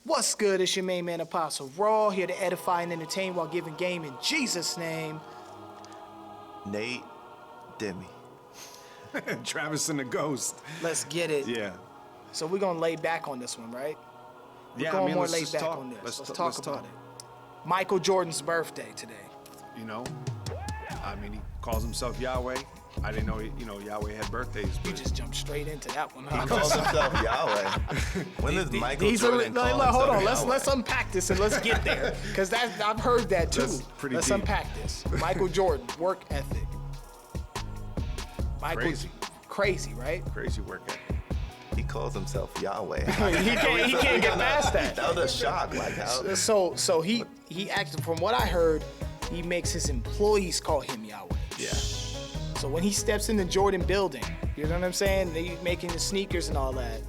What's good? It's your main man, Apostle Raw, here to edify and entertain while giving game in Jesus' name. Nate Demi. Travis and the Ghost. Let's get it. Yeah. So we're going to lay back on this one, right? We're going more laid back on this. Let's talk about it. Michael Jordan's birthday today. You know, I mean, he calls himself Yahweh. I didn't know, Yahweh had birthdays. You just jumped straight into that one, huh? He calls himself Yahweh. When is Michael Jordan call himself Hold on, Yahweh? let's unpack this and let's get there. Because I've heard that too. That's pretty Let's deep. unpack this. Michael Jordan, work ethic. Crazy, right? Crazy work ethic. He calls himself Yahweh. he can't get past that. That was a shock. Like how? So he acted, from what I heard, he makes his employees call him Yahweh. Yeah. So when he steps in the Jordan building, you know what I'm saying? They making the sneakers and all that.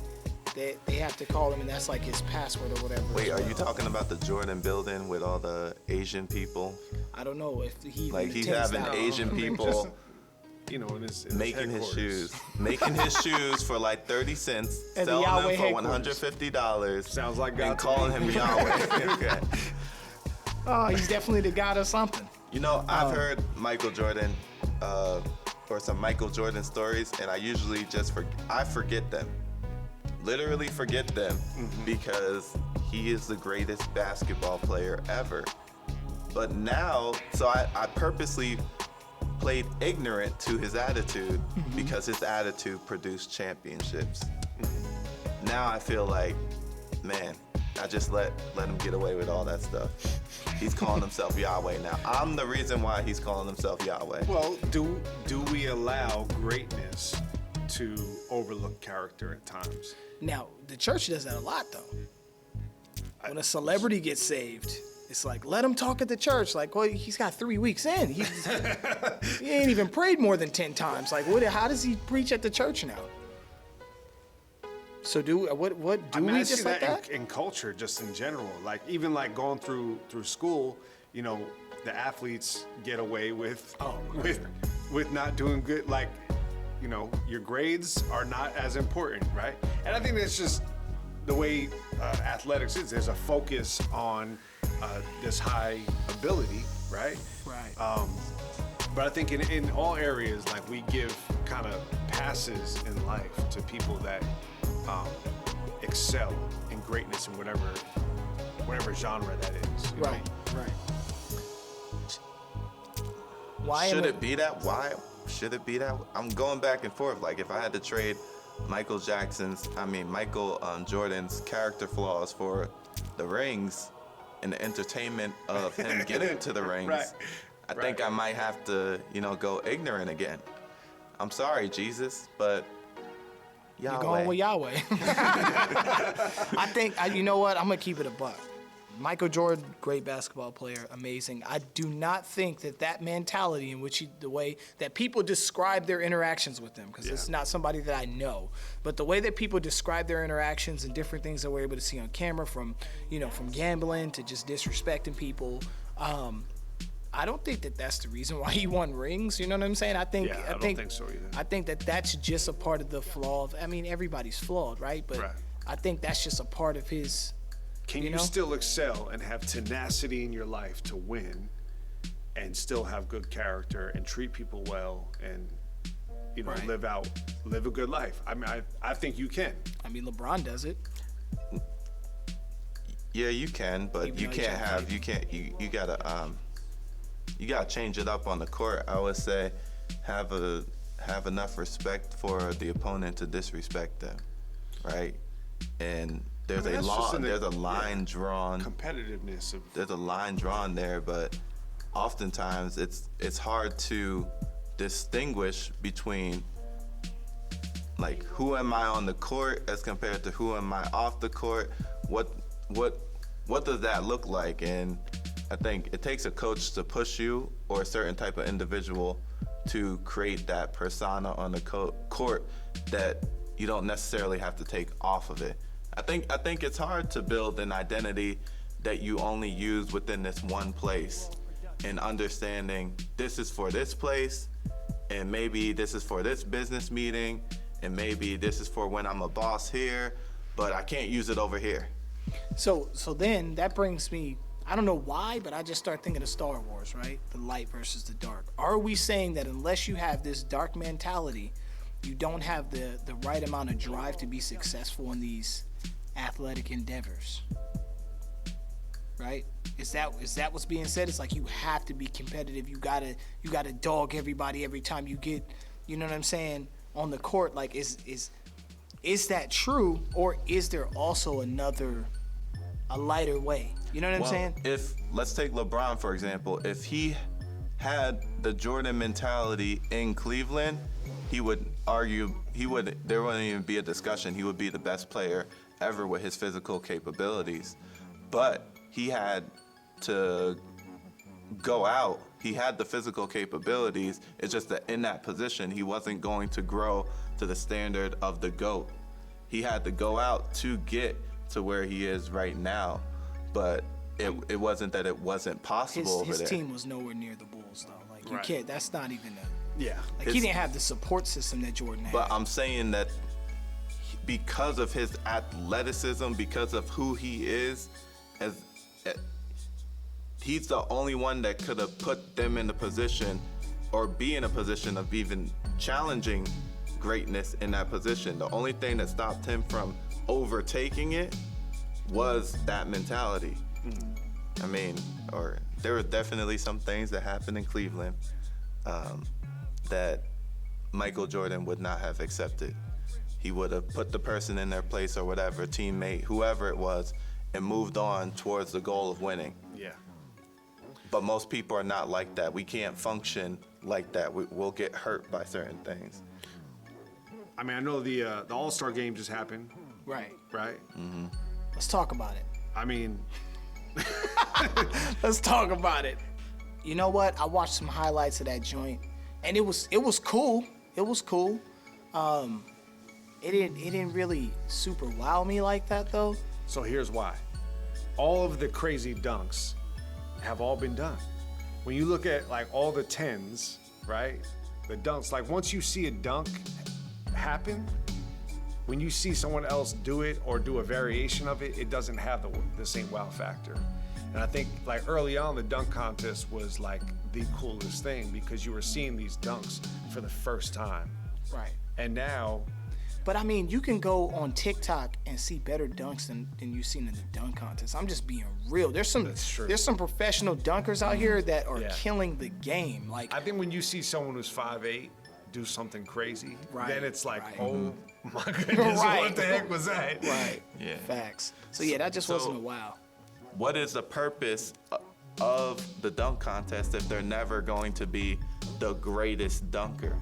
They have to call him, and that's like his password or whatever. Wait, are you talking about the Jordan building with all the Asian people? I don't know if he Like he's attends having that. Asian people In his making his headquarters. shoes, making his shoes for like 30 cents, At the selling Yahweh them for headquarters. $150. Sounds like God and to calling me. him Yahweh. Okay. Oh, he's definitely the god or something. You know, I've heard Michael Jordan, or some Michael Jordan stories, and I usually I forget them. Literally forget them because he is the greatest basketball player ever. But now, so I purposely played ignorant to his attitude because his attitude produced championships. Now I feel like, man, I just let him get away with all that stuff. He's calling himself Yahweh now. I'm the reason why he's calling himself Yahweh. Well, do we allow greatness to overlook character at times? Now, the church does that a lot, though. When a celebrity gets saved, it's like, let him talk at the church. Like, well, he's got 3 weeks in. He ain't even prayed more than 10 times. Like, how does he preach at the church now? So we I just see like that? in culture, just in general. Like even like going through school, the athletes get away with with not doing good. Like, your grades are not as important, right? And I think that's just the way athletics is. There's a focus on this high ability, right? Right. But I think in all areas, like we give kind of passes in life to people that excel in greatness in whatever genre that is. you know? Right. Why Should it be that? Why should it be that? I'm going back and forth. Like if I had to trade Michael Jordan's character flaws for the rings and the entertainment of him getting to the rings, Right. I think I might have to, go ignorant again. I'm sorry, Jesus, but Yahweh. You're going with Yahweh. I think, you know what? I'm going to keep it a buck. Michael Jordan, great basketball player, amazing. I do not think that mentality in which the way that people describe their interactions with him, because it's not somebody that I know, but the way that people describe their interactions and different things that we're able to see on camera, from gambling to just disrespecting people, I don't think that's the reason why he won rings. You know what I'm saying? I don't think so either. I think that's just a part of the flaw of, everybody's flawed, right? But Right. I think that's just a part of his. Can you still excel and have tenacity in your life to win and still have good character and treat people well and, Right. live a good life? I mean, I think you can. LeBron does it. Yeah, you can, but Even you though can't you gotta change it up on the court. I would say have enough respect for the opponent to disrespect them, right? And there's I mean, there's a line drawn. Competitiveness of There's a line drawn there, but oftentimes it's hard to distinguish between like who am I on the court as compared to who am I off the court. What does that look like? And I think it takes a coach to push you or a certain type of individual to create that persona on the court that you don't necessarily have to take off of it. I think it's hard to build an identity that you only use within this one place, and understanding this is for this place, and maybe this is for this business meeting, and maybe this is for when I'm a boss here, but I can't use it over here. So then that brings me, I don't know why, but I just start thinking of Star Wars, right? The light versus the dark. Are we saying that unless you have this dark mentality, you don't have the right amount of drive to be successful in these athletic endeavors? Right? Is that what's being said? It's like you have to be competitive. You gotta dog everybody every time you get, you know what I'm saying, on the court. Like is that true, or is there also a lighter way? You know what I'm saying? If let's take LeBron for example, if he had the Jordan mentality in Cleveland, he would argue there wouldn't even be a discussion. He would be the best player ever with his physical capabilities. But he had to go out. He had the physical capabilities. It's just that in that position, he wasn't going to grow to the standard of the GOAT. He had to go out to get to where he is right now. But it wasn't that it wasn't possible over there. His team was nowhere near the Bulls, though. Like, you Right. can't, that's not even Yeah. like, he didn't have the support system that Jordan had. But I'm saying that because of his athleticism, because of who he is, he's the only one that could have put them in the position or be in a position of even challenging greatness in that position. The only thing that stopped him from overtaking it was that mentality. I mean, or there were definitely some things that happened in Cleveland that Michael Jordan would not have accepted. He would have put the person in their place or whatever, teammate, whoever it was, and moved on towards the goal of winning. Yeah. But most people are not like that. We can't function like that. We'll get hurt by certain things. I mean, I know the All-Star game just happened, right. right? Let's talk about it. I mean, Let's talk about it. You know what? I watched some highlights of that joint, and it was cool. It was cool. It didn't really super wow me like that though. so here's why. All of the crazy dunks have all been done. When you look at like all the 10s, right? The dunks, like once you see a dunk happen, when you see someone else do it or do a variation of it, it doesn't have the same wow factor. And I think like early on, the dunk contest was like the coolest thing because you were seeing these dunks for the first time. Right. And now, But I mean, you can go on TikTok and see better dunks than you've seen in the dunk contest. I'm just being real. That's true. There's some professional dunkers out here that are killing the game. Like, I think when you see someone who's 5'8" do something crazy, then it's like, oh my goodness, what the heck was that? Right. Yeah. Facts. So yeah, that just wasn't a wow. What is the purpose of the dunk contest if they're never going to be the greatest dunker?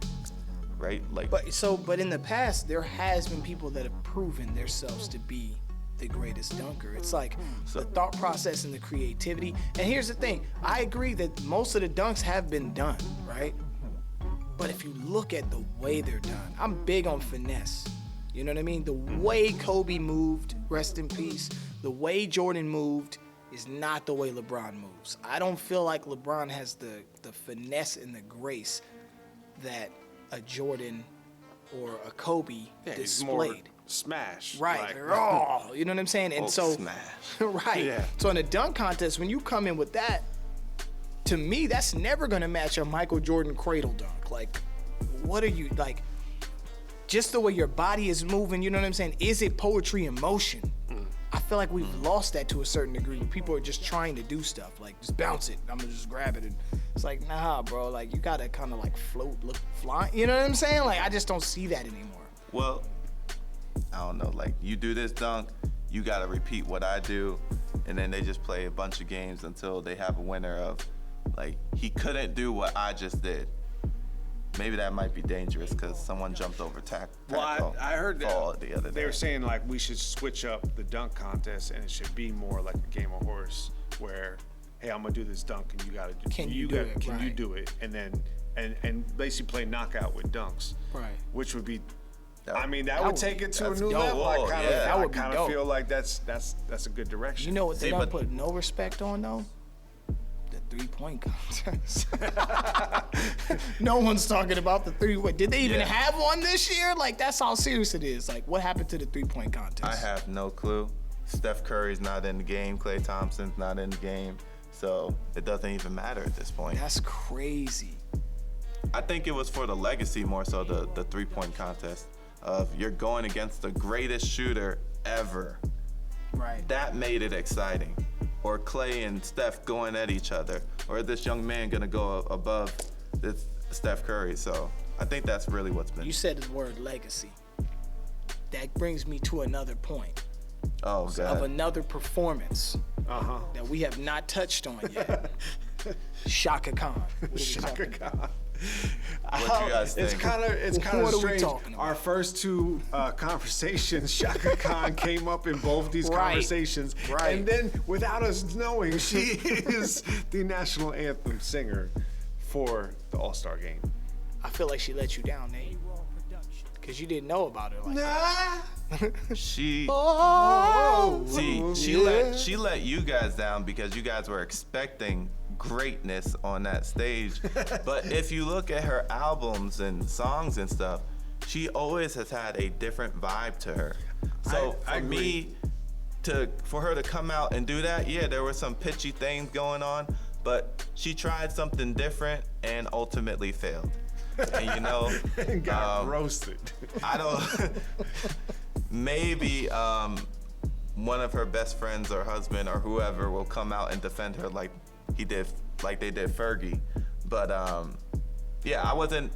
Right? Like, But in the past, there has been people that have proven themselves to be the greatest dunker. It's like the thought process and the creativity. And here's the thing. I agree that most of the dunks have been done, right? But if you look at the way they're done, I'm big on finesse. You know what I mean? The way Kobe moved, rest in peace, the way Jordan moved is not the way LeBron moves. I don't feel like LeBron has the finesse and the grace that a Jordan or a Kobe He's more displayed. smash. Right. Like, Oh, you know what I'm saying? And so, smash. right. Yeah. So in a dunk contest, when you come in with that, to me, that's never going to match a Michael Jordan cradle dunk. Like, what are you, like, just the way your body is moving, you know what I'm saying? Is it poetry in motion? I feel like we've lost that to a certain degree. People are just trying to do stuff, like just bounce it. I'm gonna just grab it, and it's like, nah, bro. Like you gotta kind of like float, look, fly. You know what I'm saying? Like I just don't see that anymore. well, I don't know. Like, you do this dunk, you got to repeat what I do, and then they just play a bunch of games until they have a winner of, like, he couldn't do what I just did. Maybe that might be dangerous because someone jumped over Well, I heard fall that the other day. they were saying like we should switch up the dunk contest and it should be more like a game of horse where, hey, I'm gonna do this dunk and you gotta do. Can you do it? Can you Right. do it? And then and basically play knockout with dunks. Right. Which would be. That- I mean, that that would would take be- it to a that's new dope. level. I Oh, kind yeah. That would be of dope. feel like that's a good direction. You know what they See, don't but- put no respect on though? The 3-point contest. No one's talking about the 3-point. Did they even Yeah. have one this year? Like that's how serious it is. Like what happened to the 3-point contest? I have no clue. Steph Curry's not in the game. Klay Thompson's not in the game. So it doesn't even matter at this point. That's crazy. I think it was for the legacy more so, the three-point contest of you're going against the greatest shooter ever. Right. That made it exciting. Or Klay and Steph going at each other. Or this young man gonna go above this Steph Curry. So I think that's really what's been. You said the word legacy. That brings me to another point Oh, of God. another performance that we have not touched on yet. Chaka Khan. What are we Chaka talking about? Khan. What you guys It's think? kind of What are we strange. talking about? Our first two conversations, Chaka Khan came up in both these Right. conversations, Right. and then without us knowing, she is the national anthem singer for the All-Star Game. I feel like she let you down, Nate. Because you didn't know about her like that. She Oh, see she let you guys down because you guys were expecting greatness on that stage. But if you look at her albums and songs and stuff, she always has had a different vibe to her. So I for me for her to come out and do that, yeah, there were some pitchy things going on, but she tried something different and ultimately failed. And you know, And got roasted. I don't. Maybe one of her best friends or husband or whoever will come out and defend her like they did Fergie. But yeah, I wasn't.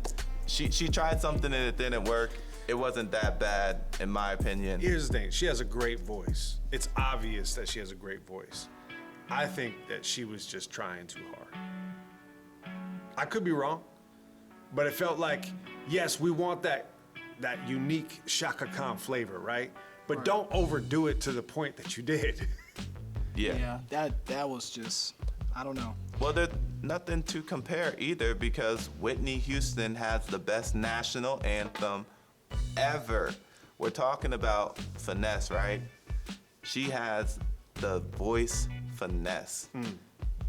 She tried something and it didn't work. It wasn't that bad, in my opinion. Here's the thing: she has a great voice. It's obvious that she has a great voice. I think that she was just trying too hard. I could be wrong, but it felt like, yes, we want that unique Chaka Khan flavor, right? But don't overdo it to the point that you did. Yeah. that was just, I don't know. Well, there's nothing to compare either because Whitney Houston has the best national anthem ever. We're talking about finesse, right? She has the voice finesse.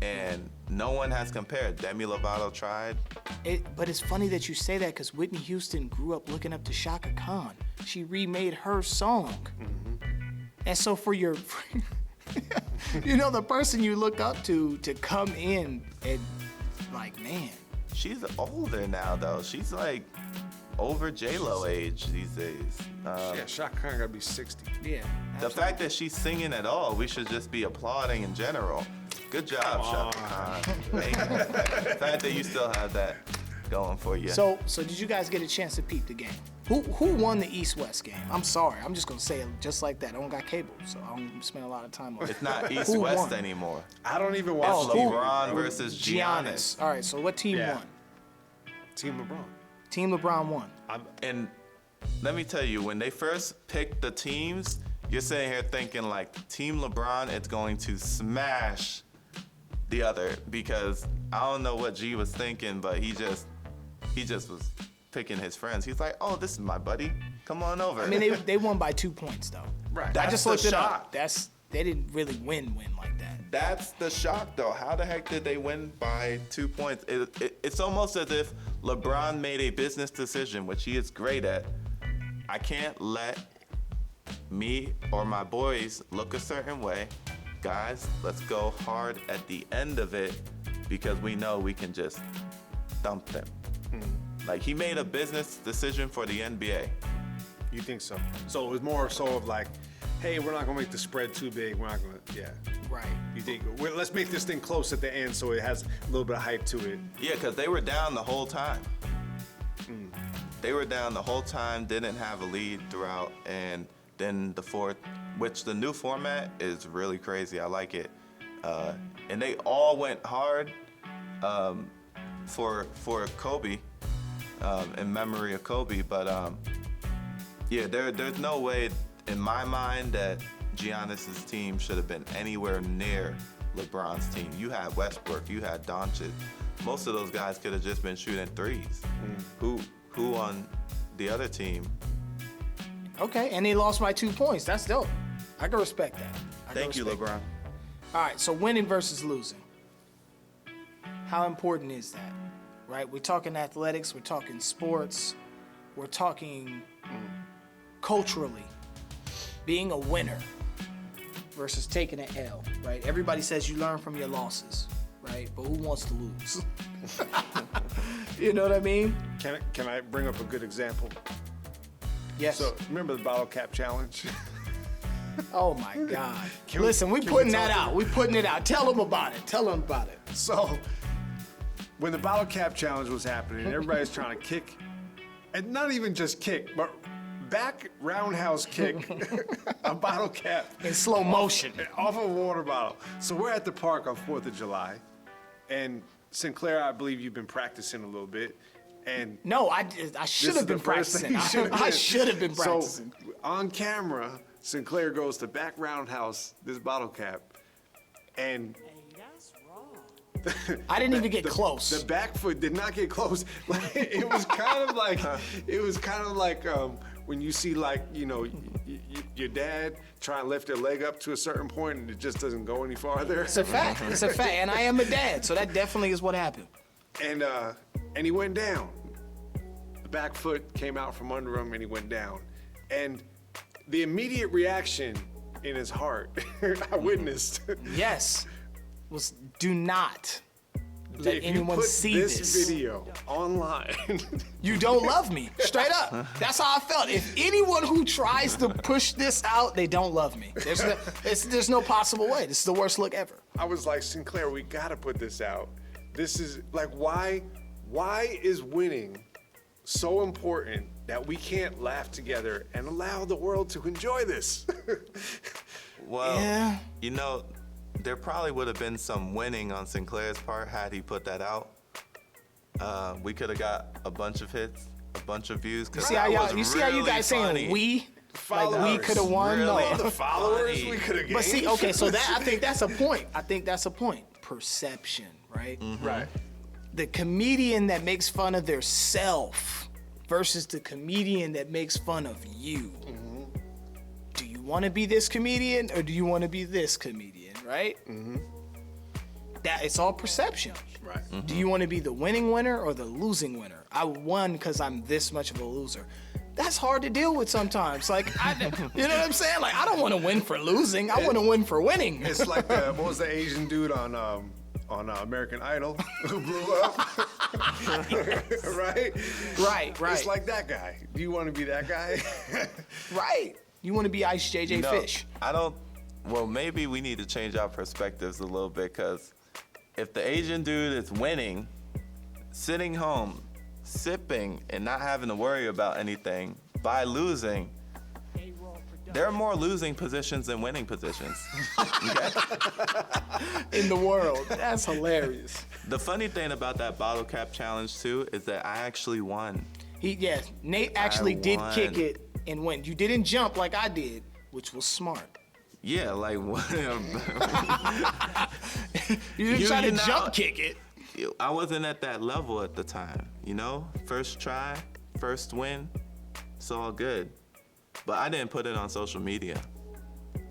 And no one has compared. Demi Lovato tried. But it's funny that you say that because Whitney Houston grew up looking up to Chaka Khan. She remade her song. And so for your, you know, the person you look up to come in and like, man. She's older now, though. She's like over J-Lo age these days. Yeah, Chaka Khan gotta be 60. Yeah. The fact that she's singing at all, we should just be applauding in general. Good job, Chaka Khan. The fact that you still have that going for you. So did you guys get a chance to peep the game? Who won the East-West game? I'm sorry, I'm just gonna say it just like that. I don't got cable, so I don't spend a lot of time on it. It's not Who East-West won? anymore. I don't even It's watch LeBron versus Giannis. All right, so what team Yeah. won? Team LeBron. Team LeBron won. And let me tell you, when they first picked the teams, you're sitting here thinking like Team LeBron is going to smash the other because I don't know what G was thinking, but he just was picking his friends. He's like, oh, this is my buddy. Come on over. I mean, they won by 2 points though. Right. I That's just the looked it shock. up. They didn't really win like that. That's the shock, though. How the heck did they win by 2 points? It's almost as if LeBron made a business decision, which he is great at. I can't let me or my boys look a certain way. Guys, let's go hard at the end of it because we know we can just dump them. Like, he made a business decision for the NBA. You think so? So it was more so of like, hey, we're not gonna make the spread too big. We're not gonna, yeah. Right. You think, let's make this thing close at the end so it has a little bit of hype to it. Yeah, because they were down the whole time. They were down the whole time, didn't have a lead throughout, and then the fourth, which the new format is really crazy. I like it. And they all went hard for Kobe, in memory of Kobe. But yeah, there's no way in my mind that Giannis's team should have been anywhere near LeBron's team. You had Westbrook, you had Doncic. Most of those guys could have just been shooting threes. Who on the other team? Okay, and they lost by 2 points. That's dope. I can respect that. Thank you, LeBron. All right, so winning versus losing. How important is that? Right? We're talking athletics, we're talking sports, we're talking culturally. Being a winner. versus taking an L, right? Everybody says you learn from your losses, right? But who wants to lose? You know what I mean? Can I bring up a good example? Yes. So remember the bottle cap challenge? Oh my God. Can Listen, we we putting talk that out. about- We putting it out. Tell them about it. Tell them about it. So when the bottle cap challenge was happening, everybody's trying to kick, and not even just kick, but back roundhouse kick a bottle cap In slow motion. off of a water bottle. So we're at the park on 4th of July, and Sinclair, I believe you've been practicing a little bit, and No, I should this have is been the first thing practicing. you should have I did. should have been practicing. So on camera, Sinclair goes to back roundhouse this bottle cap, and I didn't even get close. the back foot did not get close. Like, it was kind of like when you see, like, you know, your dad try and lift their leg up to a certain point and it just doesn't go any farther. It's a fact. It's a fact. And I am a dad, so that definitely is what happened. And he went down. The back foot came out from under him and he went down. And the immediate reaction in his heart, I witnessed. Yes. Was do not let If you anyone put see this video online, You don't love me. Straight up. That's how I felt. If anyone who tries to push this out, they don't love me. There's no possible way. This is the worst look ever. I was like, Sinclair, we gotta put this out. This is like, why is winning so important that we can't laugh together and allow the world to enjoy this? Well, Yeah. you know, there probably would have been some winning on Sinclair's part had he put that out. We could have got a bunch of hits, a bunch of views. You see how you guys saying we? Like we Followers. could have won? Really? No. The followers Funny. we could have gained. But see, okay, so that I think that's a point. Perception, right? Right. The comedian that makes fun of their self versus the comedian that makes fun of you. Do you want to be this comedian or do you want to be this comedian, right? That it's all perception. Right. Do you want to be the winning winner or the losing winner? I won because I'm this much of a loser. That's hard to deal with sometimes. Like, you know what I'm saying? Like, I don't want to win for losing. I want to win for winning. It's like what was the Asian dude on American Idol who blew up? Right? Right. It's like that guy. Do you want to be that guy? Right. You want to be Ice JJ No, Fish. I don't. Well, maybe we need to change our perspectives a little bit, because if the Asian dude is winning, sitting home, sipping, and not having to worry about anything by losing, there are more losing positions than winning positions. Okay? In the world. That's hilarious. The funny thing about that bottle cap challenge too is that I actually won. Nate actually did won. kick it and win. You didn't jump like I did, which was smart. Yeah, like You didn't try to you know- jump kick it. I wasn't at that level at the time, you know? First try, first win, it's all good. But I didn't put it on social media.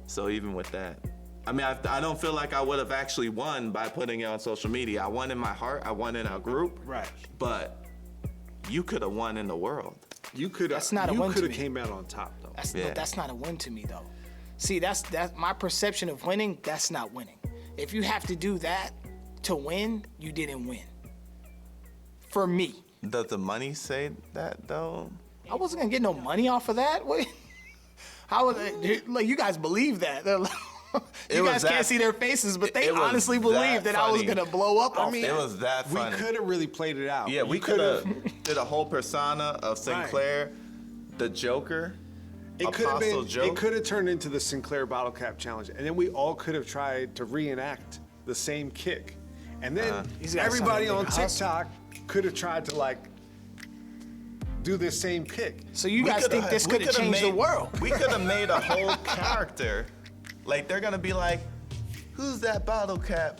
So even with that, I mean, I don't feel like I would have actually won by putting it on social media. I won in my heart, I won in our group. Right. But you could have won in the world. You could have. That's not a You win to could have me. came out on top though. That's not a win to me though. See, that's my perception of winning. That's not winning. If you have to do that to win, you didn't win. For me, Does the money say that though? I wasn't gonna get no money off of that. What? How would like you guys believe that? They're like- It you was guys that- can't see their faces, but they it was honestly that believed that I was funny. gonna blow up off mean, that. It was that We funny. could have really played it out. Yeah, we You could have did a whole persona of Sinclair, the Joker, It could have Apostle been. Joe. It could have turned into the Sinclair bottle cap challenge, and then we all could have tried to reenact the same kick, and then These guys everybody sound on like a hustle. TikTok could have tried to like do the same kick. So you We guys coulda- think this we could have coulda changed the made- world? We could have made a whole character. Like, they're gonna be like, who's that bottle cap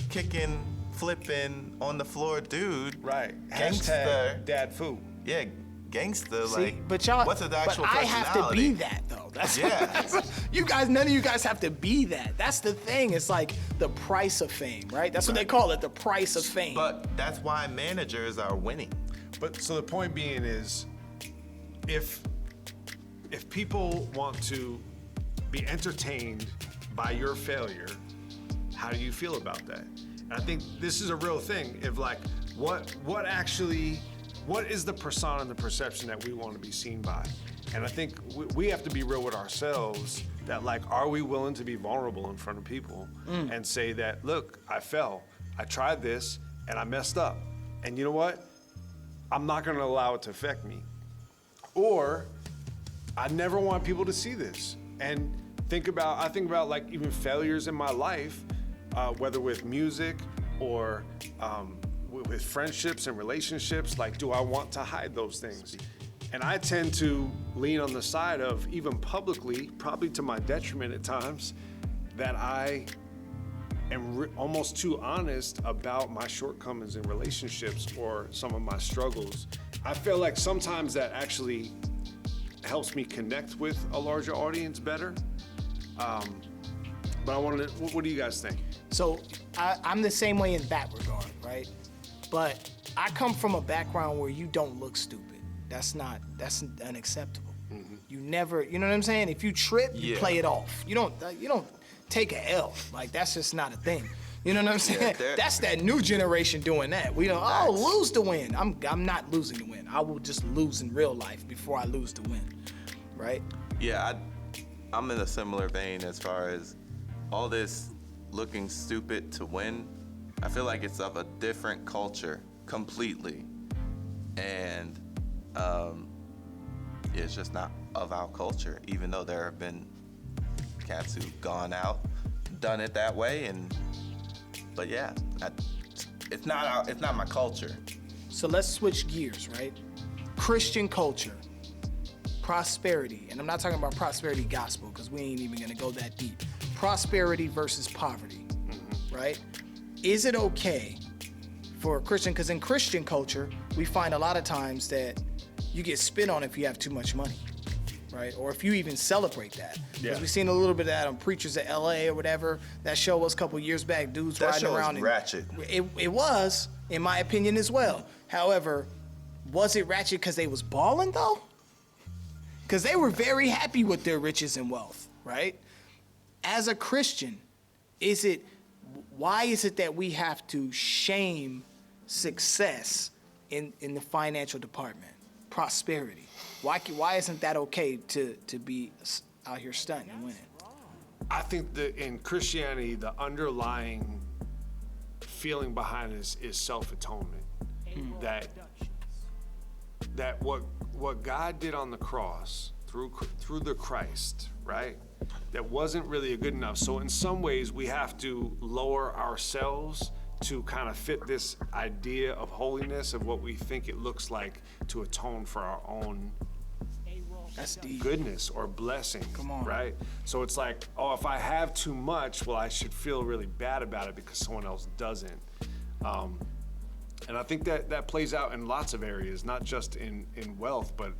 kicking, flipping on the floor dude? Right. Gangster. Hashtag dad food. Yeah, gangster. See, like, but y'all, what's his actual but I have to personality? be that though. That's Yeah. you guys, none of you guys have to be that. That's the thing. It's like the price of fame, right? That's what they call it, the price of fame. But that's why managers are winning. But so the point being is, if people want to be entertained by your failure, how do you feel about that? And I think this is a real thing. If like, what is the persona and the perception that we want to be seen by? And I think we have to be real with ourselves that like, are we willing to be vulnerable in front of people and say that, look, I fell, I tried this and I messed up. And you know what? I'm not gonna allow it to affect me. Or I never want people to see this. And I think about like even failures in my life, whether with music or with friendships and relationships, like, do I want to hide those things? And I tend to lean on the side of, even publicly, probably to my detriment at times, that I am almost too honest about my shortcomings in relationships or some of my struggles. I feel like sometimes that actually helps me connect with a larger audience better. But I wanted to, what do you guys think? So I'm the same way in that regard, right? But I come from a background where you don't look stupid. That's unacceptable. Mm-hmm. You never, you know what I'm saying? If you trip, you play it off. You don't take a L. Like, that's just not a thing. You know what I'm saying? Yeah, that's that new generation doing that. We don't, lose to win. I'm not losing to win. I will just lose in real life before I lose to win, right? Yeah, I'm in a similar vein as far as all this looking stupid to win. I feel like it's of a different culture completely. And it's just not of our culture, even though there have been cats who've gone out, done it that way, but yeah, it's not my culture. So let's switch gears, right? Christian culture, prosperity, and I'm not talking about prosperity gospel because we ain't even gonna go that deep. Prosperity versus poverty, right? Is it okay for a Christian, because in Christian culture, we find a lot of times that you get spit on if you have too much money, right? Or if you even celebrate that. Because we've seen a little bit of that on Preachers of LA or whatever. That show was a couple years back, dudes that riding around. That show was ratchet. It was, in my opinion as well. However, was it ratchet because they was balling though? Because they were very happy with their riches and wealth, right? As a Christian, why is it that we have to shame success in the financial department, prosperity? Why isn't that okay to be out here stunting and winning? I think that in Christianity, the underlying feeling behind this is self-atonement. That what God did on the cross through the Christ, right? That wasn't really good enough. So in some ways, we have to lower ourselves to kind of fit this idea of holiness, of what we think it looks like to atone for our own goodness or blessing. Come on. Right? So it's like, oh, if I have too much, well, I should feel really bad about it because someone else doesn't. And I think that plays out in lots of areas, not just in wealth, but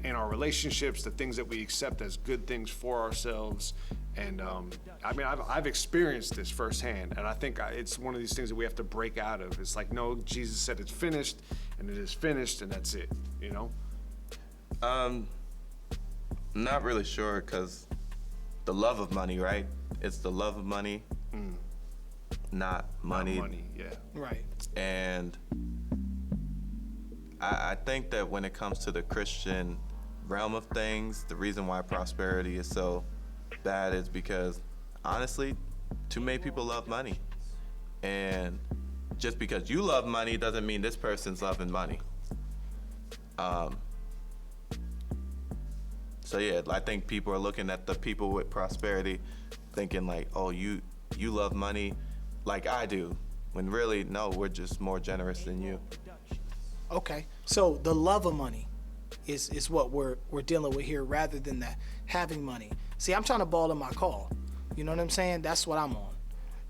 in our relationships, the things that we accept as good things for ourselves. And I mean, I've experienced this firsthand, and I think it's one of these things that we have to break out of. It's like, no, Jesus said it's finished, and it is finished, and that's it, you know? Not really sure, because the love of money, right? It's the love of money, not money. Not money, yeah. Right. And I think that when it comes to the Christian realm of things, the reason why prosperity is so bad is because, honestly, too many people love money. And just because you love money doesn't mean this person's loving money. So yeah, I think people are looking at the people with prosperity thinking like, oh, you love money like I do. When really, no, we're just more generous than you. Okay, so the love of money is what we're dealing with here, rather than the having money. See, I'm trying to ball in my call. You know what I'm saying? That's what I'm on.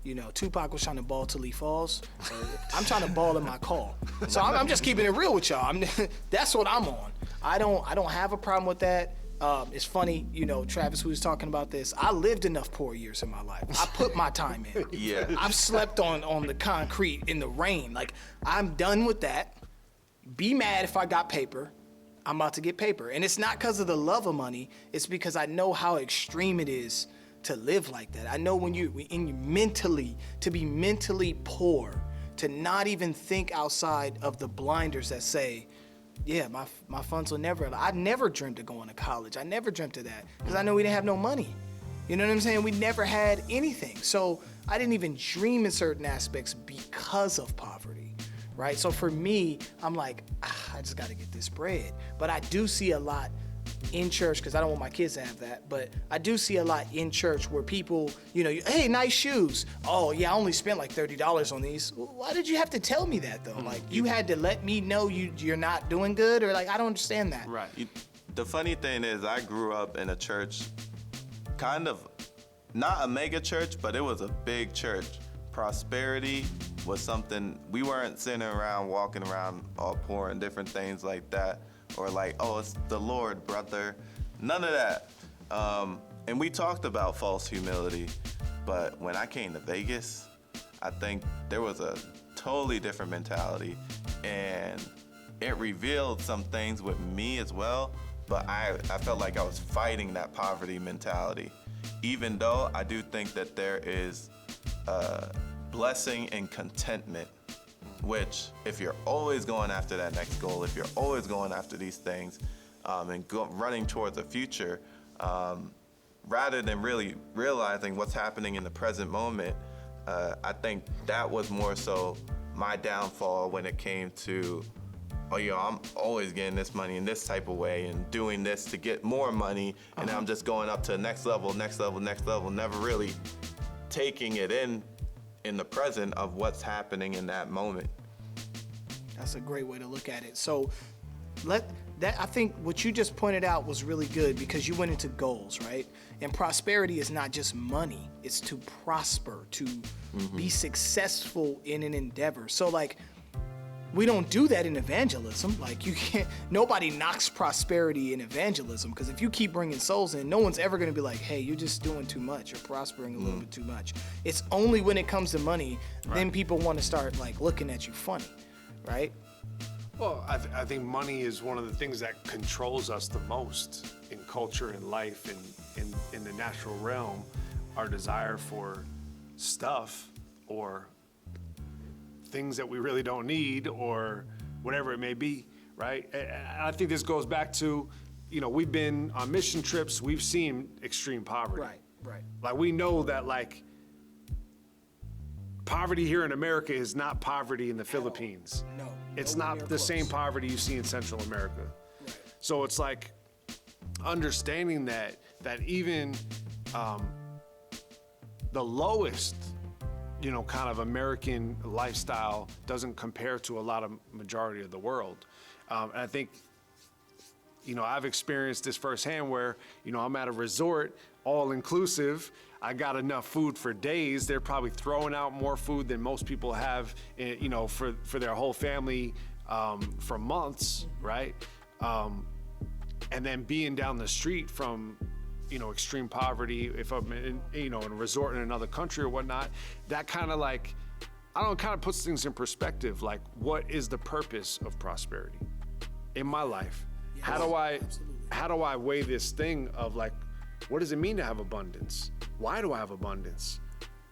You know, Tupac was trying to ball till he falls. So I'm trying to ball in my call. So I'm just keeping it real with y'all. That's what I'm on. I don't have a problem with that. It's funny, you know, Travis, we was talking about this. I lived enough poor years in my life. I put my time in. Yeah. I've slept on the concrete in the rain. Like, I'm done with that. Be mad if I got paper. I'm about to get paper. And it's not because of the love of money. It's because I know how extreme it is to live like that. I know when you to be mentally poor, to not even think outside of the blinders that say, yeah, my funds will never. I never dreamt of going to college. I never dreamt of that because I know we didn't have no money. You know what I'm saying? We never had anything. So I didn't even dream in certain aspects because of poverty, right? So for me, I'm like, I just got to get this bread. But I do see a lot in church, because I don't want my kids to have that, but I do see a lot in church where people, hey, nice shoes. Oh, yeah, I only spent like $30 on these. Well, why did you have to tell me that, though? Like, you had to let me know you're not doing good, or like, I don't understand that. Right. The funny thing is, I grew up in a church, kind of, not a mega church, but it was a big church. Prosperity was something, we weren't sitting around, walking around all poor and different things like that. Or like, oh, it's the Lord, brother. None of that. And we talked about false humility, but when I came to Vegas, I think there was a totally different mentality, and it revealed some things with me as well, but I felt like I was fighting that poverty mentality, even though I do think that there is blessing and contentment, which if you're always going after that next goal, if you're always going after these things and running towards the future, rather than really realizing what's happening in the present moment, I think that was more so my downfall when it came to, I'm always getting this money in this type of way and doing this to get more money, and I'm just going up to the next level, never really taking it in the present of what's happening in that moment. That's a great way to look at it. So I think what you just pointed out was really good, because you went into goals, right? And prosperity is not just money. It's to prosper, to be successful in an endeavor. So like, we don't do that in evangelism. Like, nobody knocks prosperity in evangelism, because if you keep bringing souls in, no one's ever going to be like, hey, you're just doing too much. You're prospering a little bit too much. It's only when it comes to money, then people want to start like looking at you funny, right? Well, I think money is one of the things that controls us the most in culture and life and in the natural realm. Our desire for stuff or things that we really don't need, or whatever it may be, right? And I think this goes back to, we've been on mission trips, we've seen extreme poverty. Right. Like, we know that, like, poverty here in America is not poverty in the Philippines. No. It's nowhere not near the close. same poverty you see in Central America. Right. So it's like understanding that even the lowest, kind of American lifestyle doesn't compare to a lot of majority of the world. And I think, I've experienced this firsthand where, I'm at a resort, all inclusive. I got enough food for days. They're probably throwing out more food than most people have, for their whole family for months, right? And then being down the street from, extreme poverty, if I'm in a resort in another country or whatnot, that kind of like, kind of puts things in perspective. Like, what is the purpose of prosperity in my life? Yes, How do I weigh this thing of like, what does it mean to have abundance? Why do I have abundance?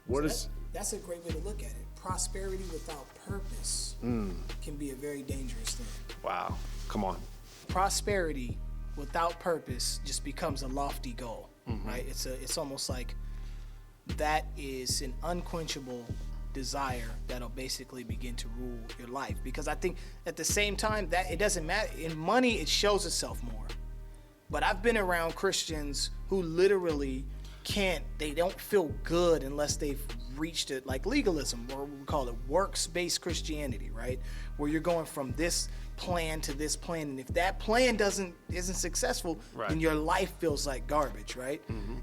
That's a great way to look at it. Prosperity without purpose can be a very dangerous thing. Wow, come on. Prosperity without purpose just becomes a lofty goal, right? It's almost like that is an unquenchable desire that'll basically begin to rule your life. Because I think at the same time that it doesn't matter. In money, it shows itself more. But I've been around Christians who literally they don't feel good unless they've reached it, like legalism, or we call it works-based Christianity, right? Where you're going from this plan to this plan, and if that plan isn't successful, then your life feels like garbage, right?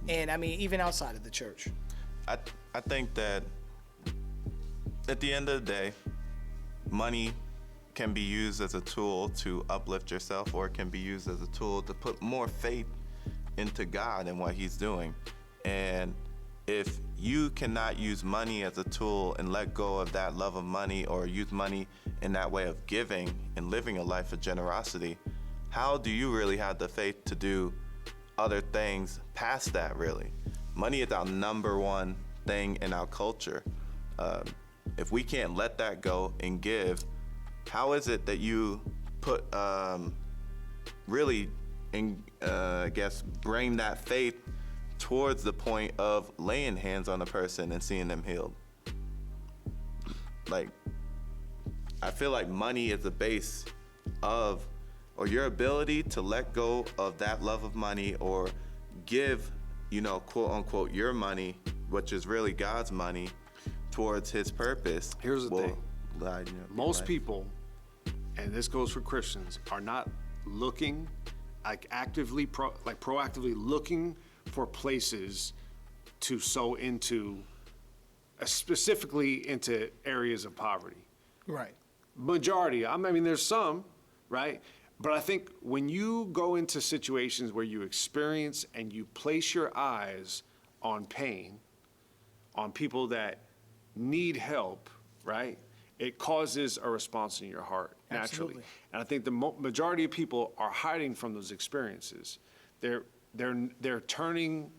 And I mean, even outside of the church. I think that at the end of the day, money can be used as a tool to uplift yourself, or it can be used as a tool to put more faith into God and what He's doing. And if you cannot use money as a tool and let go of that love of money, or use money in that way of giving and living a life of generosity, how do you really have the faith to do other things past that, really? money is our number one thing in our culture. If we can't let that go and give, how is it that you put really, I guess, bring that faith towards the point of laying hands on a person and seeing them healed? Like, I feel like money is the base of, or your ability to let go of that love of money or give, quote unquote, your money, which is really God's money, towards his purpose. Here's the thing. Most life. people, and this goes for Christians, are not looking, like proactively looking for places to sow into, specifically into areas of poverty. Right. Majority, I mean, there's some, right? But I think when you go into situations where you experience and you place your eyes on pain, on people that need help, right? It causes a response in your heart naturally. Absolutely. And I think the majority of people are hiding from those experiences. They're turning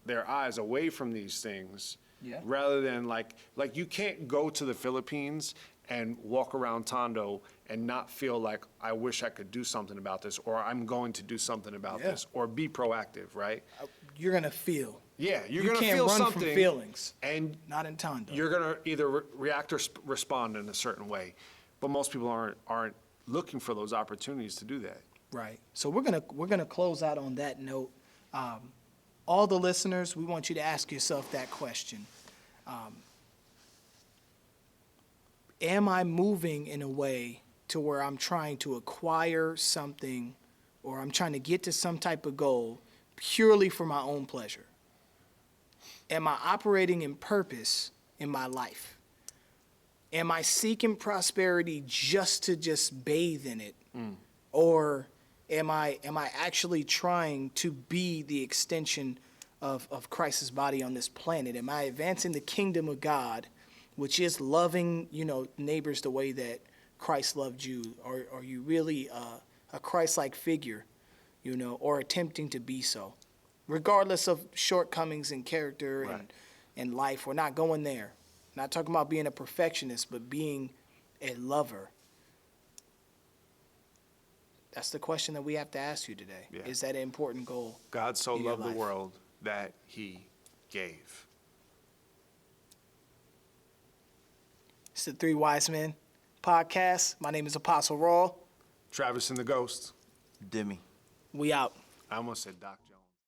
their eyes away from these things, rather than like you can't go to the Philippines and walk around Tondo and not feel like, I wish I could do something about this, or I'm going to do something about this, or be proactive, right? You're going to feel. Yeah, you're You going to can't feel run something. from feelings. And Not in Tondo. you're going to either react or respond in a certain way. But most people aren't looking for those opportunities to do that. Right. So we're gonna close out on that note. All the listeners, we want you to ask yourself that question. Am I moving in a way to where I'm trying to acquire something, or I'm trying to get to some type of goal purely for my own pleasure? Am I operating in purpose in my life? Am I seeking prosperity just to bathe in it? Or am I actually trying to be the extension of Christ's body on this planet? Am I advancing the kingdom of God, which is loving, neighbors the way that Christ loved you? Or are you really a Christ-like figure, or attempting to be so? Regardless of shortcomings in character and life, we're not going there. Not talking about being a perfectionist, but being a lover. That's the question that we have to ask you today. Yeah. Is that an important goal? God so in your loved the life? world that he gave. It's the Three Wise Men podcast. My name is Apostle Raw. Travis and the Ghost. Demi. We out. I almost said Doc.